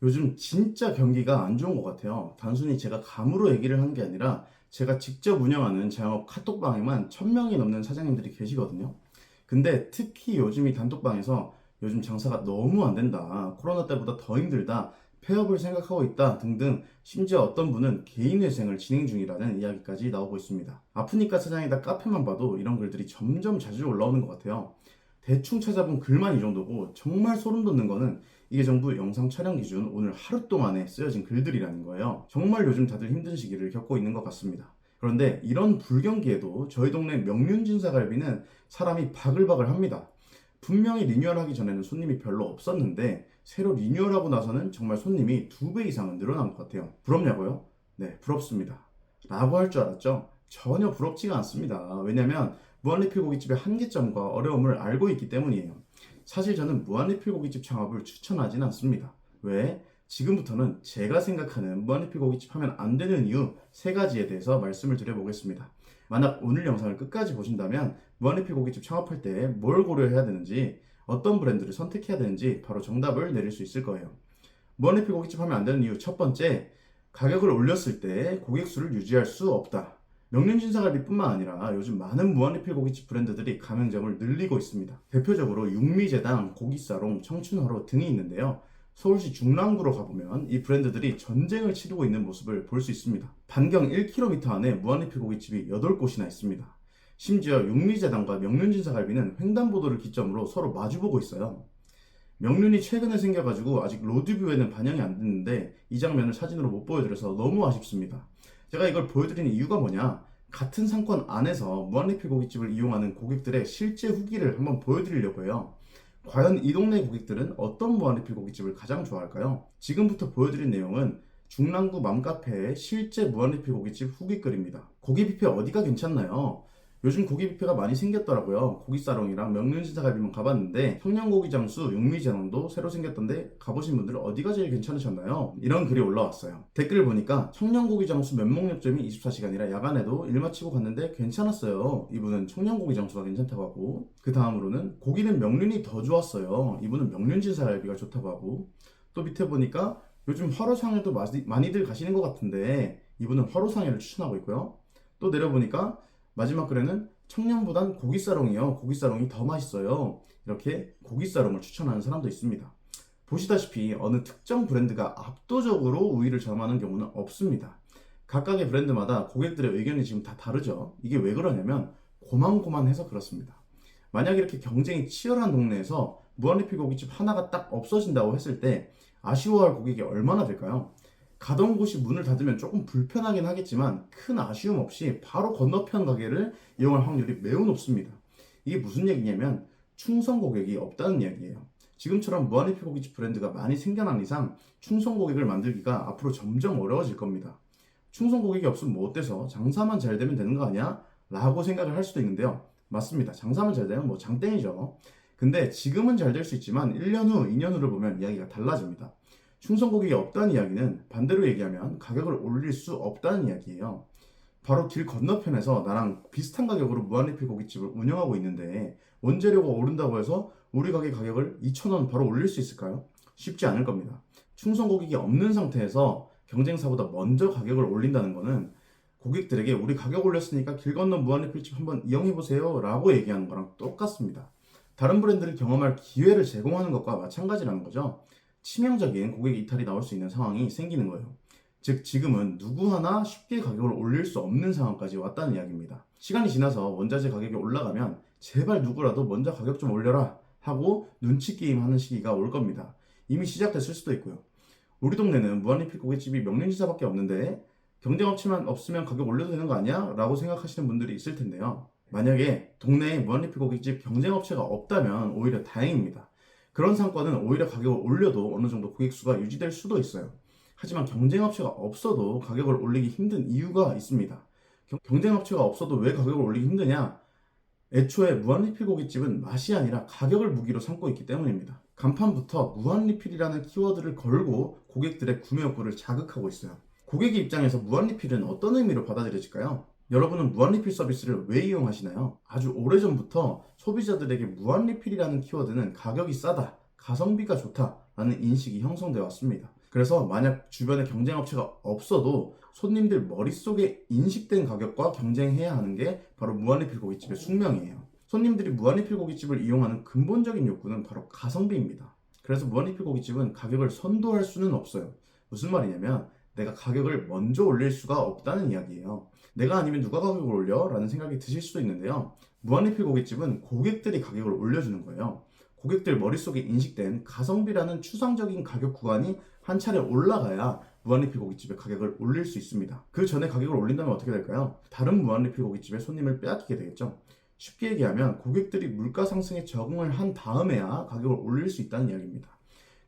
요즘 진짜 경기가 안 좋은 것 같아요. 단순히 제가 감으로 얘기를 하는 게 아니라 제가 직접 운영하는 자영업 카톡방에만 1000명이 넘는 사장님들이 계시거든요. 근데 특히 요즘 이 단톡방에서 요즘 장사가 너무 안 된다, 코로나 때보다 더 힘들다, 폐업을 생각하고 있다 등등, 심지어 어떤 분은 개인회생을 진행 중이라는 이야기까지 나오고 있습니다. 아프니까 사장이다 카페만 봐도 이런 글들이 점점 자주 올라오는 것 같아요. 대충 찾아본 글만 이 정도고, 정말 소름 돋는 거는 이게 전부 영상 촬영 기준 오늘 하루 동안에 쓰여진 글들이라는 거예요. 정말 요즘 다들 힘든 시기를 겪고 있는 것 같습니다. 그런데 이런 불경기에도 저희 동네 명륜진사갈비는 사람이 바글바글 합니다. 분명히 리뉴얼하기 전에는 손님이 별로 없었는데 새로 리뉴얼하고 나서는 정말 손님이 2배 이상은 늘어난 것 같아요. 부럽냐고요? 네, 부럽습니다. 라고 할 줄 알았죠? 전혀 부럽지가 않습니다. 왜냐면 무한리필 고깃집의 한계점과 어려움을 알고 있기 때문이에요. 사실 저는 무한리필 고깃집 창업을 추천하진 않습니다. 왜? 지금부터는 제가 생각하는 무한리필 고깃집 하면 안 되는 이유 3가지에 대해서 말씀을 드려보겠습니다. 만약 오늘 영상을 끝까지 보신다면 무한리필 고깃집 창업할 때 뭘 고려해야 되는지, 어떤 브랜드를 선택해야 되는지 바로 정답을 내릴 수 있을 거예요. 무한리필 고깃집 하면 안 되는 이유 첫 번째, 가격을 올렸을 때 고객 수를 유지할 수 없다. 명륜진사갈비뿐만 아니라 요즘 많은 무한리필 고깃집 브랜드들이 가맹점을 늘리고 있습니다. 대표적으로 육미제당, 고기사롱, 청춘화로 등이 있는데요. 서울시 중랑구로 가보면 이 브랜드들이 전쟁을 치르고 있는 모습을 볼 수 있습니다. 반경 1km 안에 무한리필 고깃집이 8곳이나 있습니다. 심지어 육미제당과 명륜진사갈비는 횡단보도를 기점으로 서로 마주보고 있어요. 명륜이 최근에 생겨가지고 아직 로드뷰에는 반영이 안 됐는데 이 장면을 사진으로 못 보여드려서 너무 아쉽습니다. 제가 이걸 보여드리는 이유가 뭐냐, 같은 상권 안에서 무한리필 고깃집을 이용하는 고객들의 실제 후기를 한번 보여드리려고 해요. 과연 이 동네 고객들은 어떤 무한리필 고깃집을 가장 좋아할까요? 지금부터 보여드릴 내용은 중랑구 맘카페의 실제 무한리필 고깃집 후기글입니다. 고기 뷔페 어디가 괜찮나요? 요즘 고기 뷔페가 많이 생겼더라고요. 고기사롱이랑 명륜진사갈비만 가봤는데 청양고기 장수, 육미제랑도 새로 생겼던데 가보신 분들은 어디가 제일 괜찮으셨나요? 이런 글이 올라왔어요. 댓글을 보니까 청양고기 장수 면목역점이 24시간이라 야간에도 일 마치고 갔는데 괜찮았어요. 이분은 청양고기 장수가 괜찮다고 하고, 그 다음으로는 고기는 명륜이 더 좋았어요. 이분은 명륜진사갈비가 좋다고 하고, 또 밑에 보니까 요즘 화로상에도 많이들 가시는 것 같은데 이분은 화로상해를 추천하고 있고요. 또 내려보니까 마지막 글에는 청량보단 고기사롱이요, 고기사롱이 더 맛있어요, 이렇게 고기사롱을 추천하는 사람도 있습니다. 보시다시피 어느 특정 브랜드가 압도적으로 우위를 점하는 경우는 없습니다. 각각의 브랜드마다 고객들의 의견이 지금 다 다르죠. 이게 왜 그러냐면 고만고만해서 그렇습니다. 만약 이렇게 경쟁이 치열한 동네에서 무한리필 고깃집 하나가 딱 없어진다고 했을 때 아쉬워할 고객이 얼마나 될까요? 가던 곳이 문을 닫으면 조금 불편하긴 하겠지만 큰 아쉬움 없이 바로 건너편 가게를 이용할 확률이 매우 높습니다. 이게 무슨 얘기냐면 충성 고객이 없다는 이야기예요. 지금처럼 무한리필 고깃집 브랜드가 많이 생겨난 이상 충성 고객을 만들기가 앞으로 점점 어려워질 겁니다. 충성 고객이 없으면 뭐 어때서 장사만 잘 되면 되는 거 아니야? 라고 생각을 할 수도 있는데요. 맞습니다. 장사만 잘 되면 뭐 장땡이죠. 근데 지금은 잘 될 수 있지만 1년 후, 2년 후를 보면 이야기가 달라집니다. 충성 고객이 없다는 이야기는 반대로 얘기하면 가격을 올릴 수 없다는 이야기예요. 바로 길 건너편에서 나랑 비슷한 가격으로 무한리필 고깃집을 운영하고 있는데 원재료가 오른다고 해서 우리 가게 가격을 2,000원 바로 올릴 수 있을까요? 쉽지 않을 겁니다. 충성 고객이 없는 상태에서 경쟁사보다 먼저 가격을 올린다는 거는 고객들에게 우리 가격 올렸으니까 길 건너 무한리필집 한번 이용해보세요 라고 얘기하는 거랑 똑같습니다. 다른 브랜드를 경험할 기회를 제공하는 것과 마찬가지라는 거죠. 치명적인 고객 이탈이 나올 수 있는 상황이 생기는 거예요. 즉 지금은 누구 하나 쉽게 가격을 올릴 수 없는 상황까지 왔다는 이야기입니다. 시간이 지나서 원자재 가격이 올라가면 제발 누구라도 먼저 가격 좀 올려라 하고 눈치 게임 하는 시기가 올 겁니다. 이미 시작됐을 수도 있고요. 우리 동네는 무한리필 고깃집이 명륜지사밖에 없는데 경쟁업체만 없으면 가격 올려도 되는 거 아니야? 라고 생각하시는 분들이 있을 텐데요. 만약에 동네에 무한리필 고깃집 경쟁업체가 없다면 오히려 다행입니다. 그런 상권은 오히려 가격을 올려도 어느 정도 고객 수가 유지될 수도 있어요. 하지만 경쟁업체가 없어도 가격을 올리기 힘든 이유가 있습니다. 경쟁업체가 없어도 왜 가격을 올리기 힘드냐? 애초에 무한리필 고깃집은 맛이 아니라 가격을 무기로 삼고 있기 때문입니다. 간판부터 무한리필이라는 키워드를 걸고 고객들의 구매 욕구를 자극하고 있어요. 고객의 입장에서 무한리필은 어떤 의미로 받아들여질까요? 여러분은 무한리필 서비스를 왜 이용하시나요? 아주 오래전부터 소비자들에게 무한리필이라는 키워드는 가격이 싸다, 가성비가 좋다 라는 인식이 형성되어 왔습니다. 그래서 만약 주변에 경쟁업체가 없어도 손님들 머릿속에 인식된 가격과 경쟁해야 하는 게 바로 무한리필 고깃집의 숙명이에요. 손님들이 무한리필 고깃집을 이용하는 근본적인 욕구는 바로 가성비입니다. 그래서 무한리필 고깃집은 가격을 선도할 수는 없어요. 무슨 말이냐면 내가 가격을 먼저 올릴 수가 없다는 이야기예요. 내가 아니면 누가 가격을 올려? 라는 생각이 드실 수도 있는데요. 무한리필 고깃집은 고객들이 가격을 올려주는 거예요. 고객들 머릿속에 인식된 가성비라는 추상적인 가격 구간이 한 차례 올라가야 무한리필 고깃집의 가격을 올릴 수 있습니다. 그 전에 가격을 올린다면 어떻게 될까요? 다른 무한리필 고깃집의 손님을 빼앗기게 되겠죠. 쉽게 얘기하면 고객들이 물가 상승에 적응을 한 다음에야 가격을 올릴 수 있다는 이야기입니다.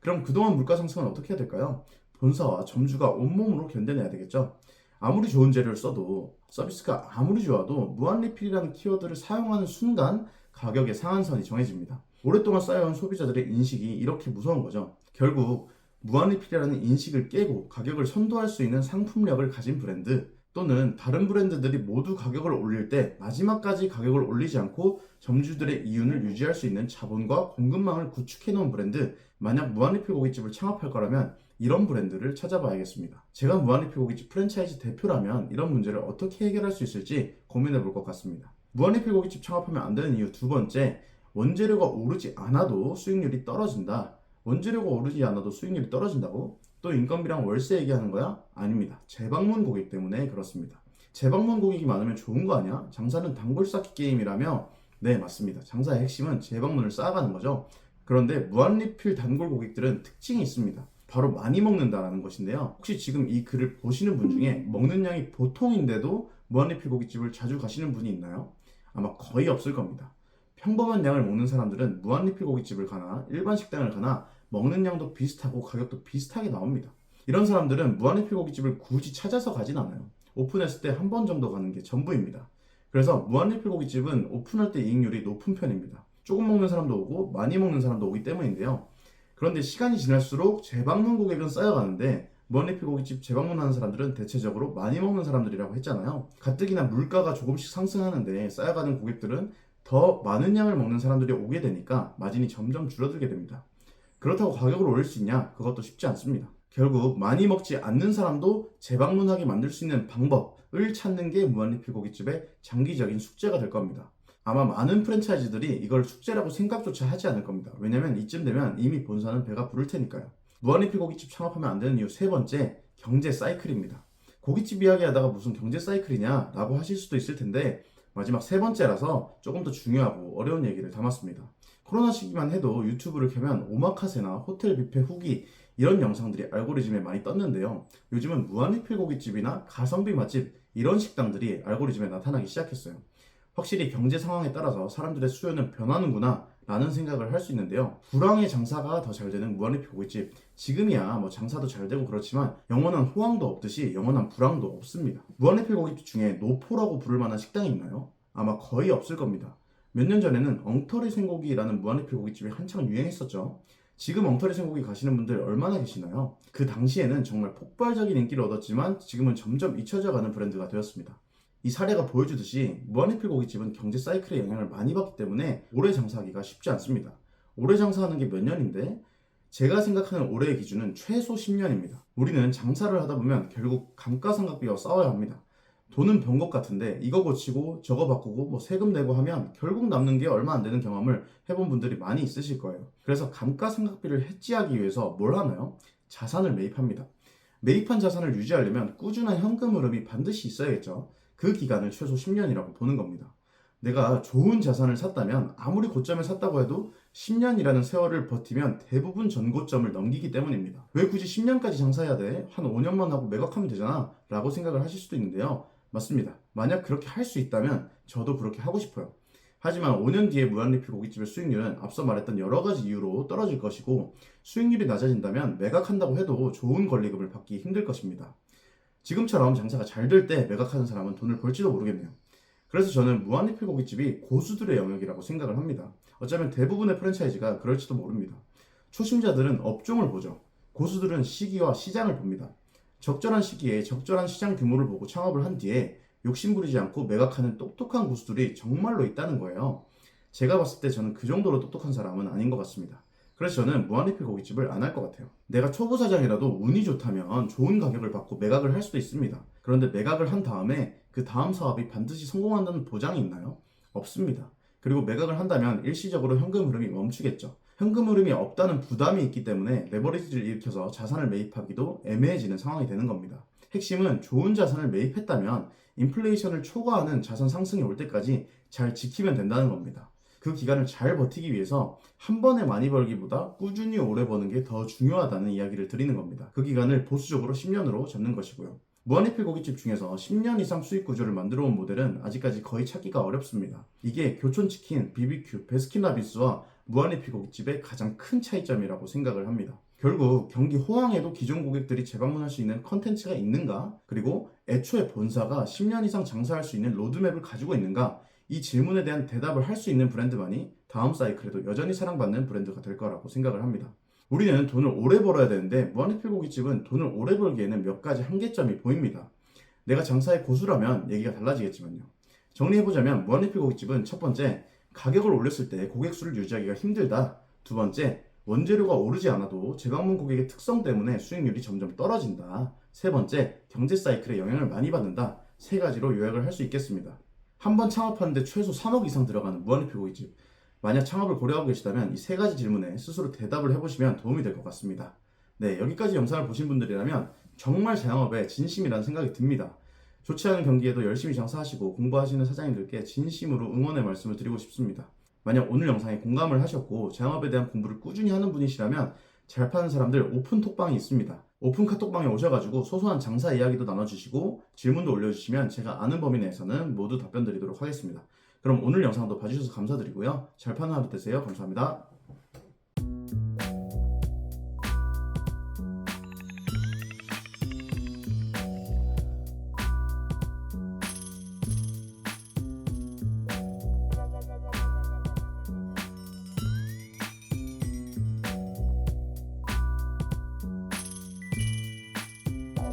그럼 그동안 물가 상승은 어떻게 해야 될까요? 본사와 점주가 온몸으로 견뎌내야 되겠죠. 아무리 좋은 재료를 써도 서비스가 아무리 좋아도 무한리필이라는 키워드를 사용하는 순간 가격의 상한선이 정해집니다. 오랫동안 쌓여온 소비자들의 인식이 이렇게 무서운 거죠. 결국 무한리필이라는 인식을 깨고 가격을 선도할 수 있는 상품력을 가진 브랜드 또는 다른 브랜드들이 모두 가격을 올릴 때 마지막까지 가격을 올리지 않고 점주들의 이윤을 유지할 수 있는 자본과 공급망을 구축해 놓은 브랜드, 만약 무한리필 고깃집을 창업할 거라면 이런 브랜드를 찾아봐야겠습니다. 제가 무한리필 고깃집 프랜차이즈 대표라면 이런 문제를 어떻게 해결할 수 있을지 고민해 볼 것 같습니다. 무한리필 고깃집 창업하면 안 되는 이유 두 번째, 원재료가 오르지 않아도 수익률이 떨어진다. 원재료가 오르지 않아도 수익률이 떨어진다고? 또 인건비랑 월세 얘기하는 거야? 아닙니다. 재방문 고객 때문에 그렇습니다. 재방문 고객이 많으면 좋은 거 아니야? 장사는 단골 쌓기 게임이라며? 네, 맞습니다. 장사의 핵심은 재방문을 쌓아가는 거죠. 그런데 무한리필 단골 고객들은 특징이 있습니다. 바로 많이 먹는다라는 것인데요. 혹시 지금 이 글을 보시는 분 중에 먹는 양이 보통인데도 무한리필 고깃집을 자주 가시는 분이 있나요? 아마 거의 없을 겁니다. 평범한 양을 먹는 사람들은 무한리필 고깃집을 가나 일반 식당을 가나 먹는 양도 비슷하고 가격도 비슷하게 나옵니다. 이런 사람들은 무한리필 고깃집을 굳이 찾아서 가진 않아요. 오픈했을 때 한 번 정도 가는 게 전부입니다. 그래서 무한리필 고깃집은 오픈할 때 이익률이 높은 편입니다. 조금 먹는 사람도 오고 많이 먹는 사람도 오기 때문인데요. 그런데 시간이 지날수록 재방문 고객은 쌓여가는데 무한리필 고깃집 재방문하는 사람들은 대체적으로 많이 먹는 사람들이라고 했잖아요. 가뜩이나 물가가 조금씩 상승하는데 쌓여가는 고객들은 더 많은 양을 먹는 사람들이 오게 되니까 마진이 점점 줄어들게 됩니다. 그렇다고 가격을 올릴 수 있냐? 그것도 쉽지 않습니다. 결국 많이 먹지 않는 사람도 재방문하게 만들 수 있는 방법을 찾는 게 무한리필 고깃집의 장기적인 숙제가 될 겁니다. 아마 많은 프랜차이즈들이 이걸 숙제라고 생각조차 하지 않을 겁니다. 왜냐면 이쯤 되면 이미 본사는 배가 부를 테니까요. 무한리필 고깃집 창업하면 안 되는 이유 세 번째, 경제 사이클입니다. 고깃집 이야기하다가 무슨 경제 사이클이냐? 라고 하실 수도 있을 텐데 마지막 세 번째라서 조금 더 중요하고 어려운 얘기를 담았습니다. 코로나 시기만 해도 유튜브를 켜면 오마카세나 호텔 뷔페 후기 이런 영상들이 알고리즘에 많이 떴는데요. 요즘은 무한리필 고깃집이나 가성비 맛집 이런 식당들이 알고리즘에 나타나기 시작했어요. 확실히 경제 상황에 따라서 사람들의 수요는 변하는구나 라는 생각을 할 수 있는데요. 불황의 장사가 더 잘 되는 무한리필 고깃집, 지금이야 뭐 장사도 잘 되고 그렇지만 영원한 호황도 없듯이 영원한 불황도 없습니다. 무한리필 고깃집 중에 노포라고 부를 만한 식당이 있나요? 아마 거의 없을 겁니다. 몇 년 전에는 엉터리 생고기라는 무한리필 고깃집이 한창 유행했었죠. 지금 엉터리 생고기 가시는 분들 얼마나 계시나요? 그 당시에는 정말 폭발적인 인기를 얻었지만 지금은 점점 잊혀져가는 브랜드가 되었습니다. 이 사례가 보여주듯이 무한리필 고깃집은 경제 사이클의 영향을 많이 받기 때문에 오래 장사하기가 쉽지 않습니다. 오래 장사하는 게 몇 년인데 제가 생각하는 올해의 기준은 최소 10년입니다. 우리는 장사를 하다 보면 결국 감가상각비와 싸워야 합니다. 돈은 번 것 같은데 이거 고치고 저거 바꾸고 뭐 세금 내고 하면 결국 남는 게 얼마 안 되는 경험을 해본 분들이 많이 있으실 거예요. 그래서 감가상각비를 해지하기 위해서 뭘 하나요? 자산을 매입합니다. 매입한 자산을 유지하려면 꾸준한 현금 흐름이 반드시 있어야겠죠. 그 기간을 최소 10년이라고 보는 겁니다. 내가 좋은 자산을 샀다면 아무리 고점에 샀다고 해도 10년이라는 세월을 버티면 대부분 전고점을 넘기기 때문입니다. 왜 굳이 10년까지 장사해야 돼? 한 5년만 하고 매각하면 되잖아 라고 생각을 하실 수도 있는데요. 맞습니다. 만약 그렇게 할 수 있다면 저도 그렇게 하고 싶어요. 하지만 5년 뒤에 무한리필 고깃집의 수익률은 앞서 말했던 여러 가지 이유로 떨어질 것이고 수익률이 낮아진다면 매각한다고 해도 좋은 권리금을 받기 힘들 것입니다. 지금처럼 장사가 잘 될 때 매각하는 사람은 돈을 벌지도 모르겠네요. 그래서 저는 무한리필 고깃집이 고수들의 영역이라고 생각을 합니다. 어쩌면 대부분의 프랜차이즈가 그럴지도 모릅니다. 초심자들은 업종을 보죠. 고수들은 시기와 시장을 봅니다. 적절한 시기에 적절한 시장 규모를 보고 창업을 한 뒤에 욕심부리지 않고 매각하는 똑똑한 고수들이 정말로 있다는 거예요. 제가 봤을 때 저는 그 정도로 똑똑한 사람은 아닌 것 같습니다. 그래서 저는 무한리필 고깃집을 안 할 것 같아요. 내가 초보 사장이라도 운이 좋다면 좋은 가격을 받고 매각을 할 수도 있습니다. 그런데 매각을 한 다음에 그 다음 사업이 반드시 성공한다는 보장이 있나요? 없습니다. 그리고 매각을 한다면 일시적으로 현금 흐름이 멈추겠죠. 현금 흐름이 없다는 부담이 있기 때문에 레버리지를 일으켜서 자산을 매입하기도 애매해지는 상황이 되는 겁니다. 핵심은 좋은 자산을 매입했다면 인플레이션을 초과하는 자산 상승이 올 때까지 잘 지키면 된다는 겁니다. 그 기간을 잘 버티기 위해서 한 번에 많이 벌기보다 꾸준히 오래 버는 게 더 중요하다는 이야기를 드리는 겁니다. 그 기간을 보수적으로 10년으로 잡는 것이고요. 무한리필 고깃집 중에서 10년 이상 수익 구조를 만들어 온 모델은 아직까지 거의 찾기가 어렵습니다. 이게 교촌치킨, BBQ, 베스킨라빈스와 무한리필 고깃집의 가장 큰 차이점이라고 생각을 합니다. 결국 경기 호황에도 기존 고객들이 재방문할 수 있는 컨텐츠가 있는가? 그리고 애초에 본사가 10년 이상 장사할 수 있는 로드맵을 가지고 있는가? 이 질문에 대한 대답을 할 수 있는 브랜드만이 다음 사이클에도 여전히 사랑받는 브랜드가 될 거라고 생각을 합니다. 우리는 돈을 오래 벌어야 되는데 무한리필 고깃집은 돈을 오래 벌기에는 몇 가지 한계점이 보입니다. 내가 장사의 고수라면 얘기가 달라지겠지만요. 정리해보자면 무한리필 고깃집은 첫 번째, 가격을 올렸을 때 고객 수를 유지하기가 힘들다. 두 번째, 원재료가 오르지 않아도 재방문 고객의 특성 때문에 수익률이 점점 떨어진다. 세 번째, 경제 사이클에 영향을 많이 받는다. 세 가지로 요약을 할 수 있겠습니다. 한 번 창업하는데 최소 3억 이상 들어가는 무한리필 고깃집. 만약 창업을 고려하고 계시다면 이 세 가지 질문에 스스로 대답을 해보시면 도움이 될 것 같습니다. 네, 여기까지 영상을 보신 분들이라면 정말 자영업에 진심이라는 생각이 듭니다. 좋지 않은 경기에도 열심히 장사하시고 공부하시는 사장님들께 진심으로 응원의 말씀을 드리고 싶습니다. 만약 오늘 영상에 공감을 하셨고 자영업에 대한 공부를 꾸준히 하는 분이시라면 잘 파는 사람들 오픈 톡방이 있습니다. 오픈 카톡방에 오셔가지고 소소한 장사 이야기도 나눠주시고 질문도 올려주시면 제가 아는 범위 내에서는 모두 답변 드리도록 하겠습니다. 그럼 오늘 영상도 봐주셔서 감사드리고요. 잘 파는 하루 되세요. 감사합니다.